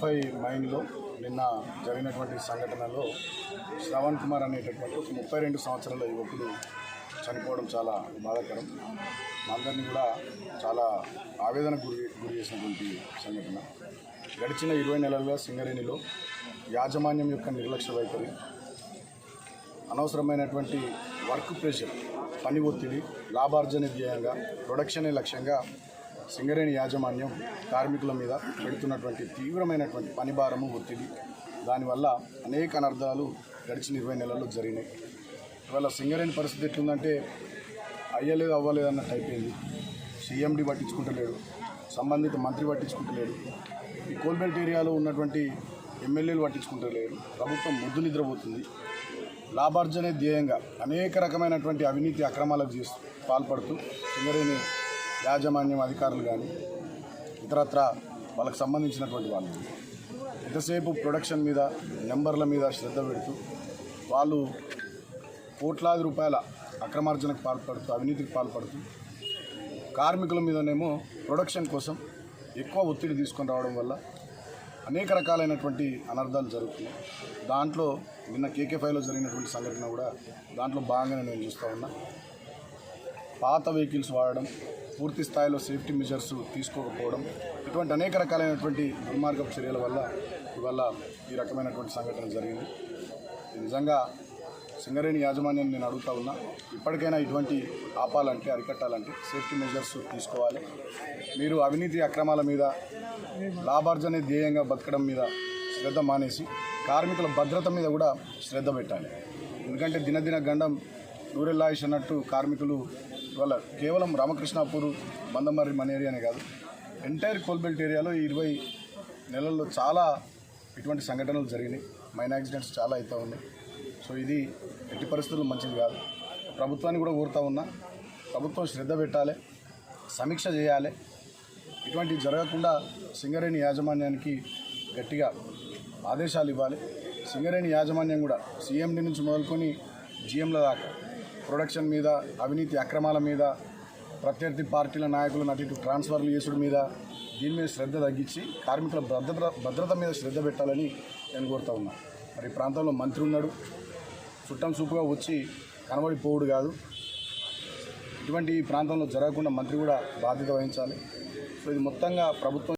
కేకే5 మైన్లో నిన్న జరిగినటువంటి సంఘటనలో శ్రవణ్ కుమార్ అనేటటువంటి 32 సంవత్సరాల యువకుడు చనిపోవడం చాలా బాధాకరం. అందరినీ కూడా చాలా ఆవేదనకు గురి చేసినటువంటి సంఘటన. గడిచిన 20 నెలలుగా సింగరేణిలో యాజమాన్యం యొక్క నిర్లక్ష్య వైఖరి, అనవసరమైనటువంటి వర్క్ ప్రెషర్, పని ఒత్తిడి, లాభార్జన ధ్యేయంగా ప్రొడక్షనే లక్ష్యంగా సింగరేణి యాజమాన్యం కార్మికుల మీద పెడుతున్నటువంటి తీవ్రమైనటువంటి పని భారము, ఒత్తిడి, దానివల్ల అనేక అనర్థాలు గడిచిన 20 నెలల్లో జరిగినాయి. ఇవాళ సింగరేణి పరిస్థితి ఎట్లుందంటే అయ్యలేదు అవ్వలేదు అన్నట్టు అయిపోయింది. సీఎండి పట్టించుకుంటలేడు, సంబంధిత మంత్రి పట్టించుకుంటలేడు, ఈ కోల్బెల్ట్ ఏరియాలో ఉన్నటువంటి ఎమ్మెల్యేలు పట్టించుకుంటలేరు. ప్రభుత్వం ముద్దు నిద్రపోతుంది. లాభార్జనే ధ్యేయంగా అనేక రకమైనటువంటి అవినీతి అక్రమాలకు పాల్పడుతూ సింగరేణి యాజమాన్యం అధికారులు కానీ ఇతరత్ర వాళ్ళకు సంబంధించినటువంటి వాళ్ళు ఎంతసేపు ప్రొడక్షన్ మీద, నెంబర్ల మీద శ్రద్ధ పెడుతూ వాళ్ళు కోట్లాది రూపాయల అక్రమార్జనకు పాల్పడుతూ, అవినీతికి పాల్పడుతూ, కార్మికుల మీదనేమో ప్రొడక్షన్ కోసం ఎక్కువ ఒత్తిడి తీసుకొని రావడం వల్ల అనేక రకాలైనటువంటి అనర్థాలు జరుగుతున్నాయి. దాంట్లో నిన్న కేకే5లో జరిగినటువంటి సంఘటన కూడా దాంట్లో భాగంగానే నేను చూస్తూ ఉన్నా. పాత వెహికల్స్ వాడడం, పూర్తి స్థాయిలో సేఫ్టీ మెజర్స్ తీసుకోకపోవడం, ఇటువంటి అనేక రకాలైనటువంటి దుర్మార్గపు చర్యల వల్ల ఇవాళ ఈ రకమైనటువంటి సంఘటన జరిగింది. నిజంగా సింగరేణి యాజమాన్యం నేను అడుగుతా ఉన్నా, ఇప్పటికైనా ఇటువంటి ఆపాలంటే, అరికట్టాలంటే సేఫ్టీ మెజర్స్ తీసుకోవాలి. మీరు అవినీతి అక్రమాల మీద, లాభార్జనే ధ్యేయంగా బతకడం మీద శ్రద్ధ మానేసి కార్మికుల భద్రత మీద కూడా శ్రద్ధ పెట్టాలి. ఎందుకంటే దినదిన గండం నూరెల్లాయిష్ అన్నట్టు కార్మికులు ఇవాళ కేవలం రామకృష్ణాపూర్, మందమర్రి మనేరియానే కాదు, ఎంటైర్ కోల్బెల్ట్ ఏరియాలో ఈ 20 నెలల్లో చాలా ఇటువంటి సంఘటనలు జరిగినాయి. మైన్ యాక్సిడెంట్స్ చాలా అవుతూ ఉన్నాయి. సో ఇది ఎట్టి పరిస్థితుల్లో మంచిది కాదు. ప్రభుత్వాన్ని కూడా కోరుతా ఉన్నా, ప్రభుత్వం శ్రద్ధ పెట్టాలి, సమీక్ష చేయాలి. ఇటువంటివి జరగకుండా సింగరేణి యాజమాన్యానికి గట్టిగా ఆదేశాలు ఇవ్వాలి. సింగరేణి యాజమాన్యం కూడా సీఎండి నుంచి మొదలుకొని జీఎంల దాకా ప్రొడక్షన్ మీద, అవినీతి అక్రమాల మీద, ప్రత్యర్థి పార్టీల నాయకులను అటు ఇటు ట్రాన్స్ఫర్లు చేసుడు మీద, దీని మీద శ్రద్ధ తగ్గించి కార్మికుల భద్రత మీద శ్రద్ధ పెట్టాలని నేను కోరుతా ఉన్నా. మరి ఈ ప్రాంతంలో మంత్రి ఉన్నాడు, చుట్టం చూపుగా వచ్చి కనబడిపోవుడు కాదు. ఇటువంటి ఈ ప్రాంతంలో జరగకుండా మంత్రి కూడా బాధ్యత వహించాలి. సో ఇది మొత్తంగా ప్రభుత్వం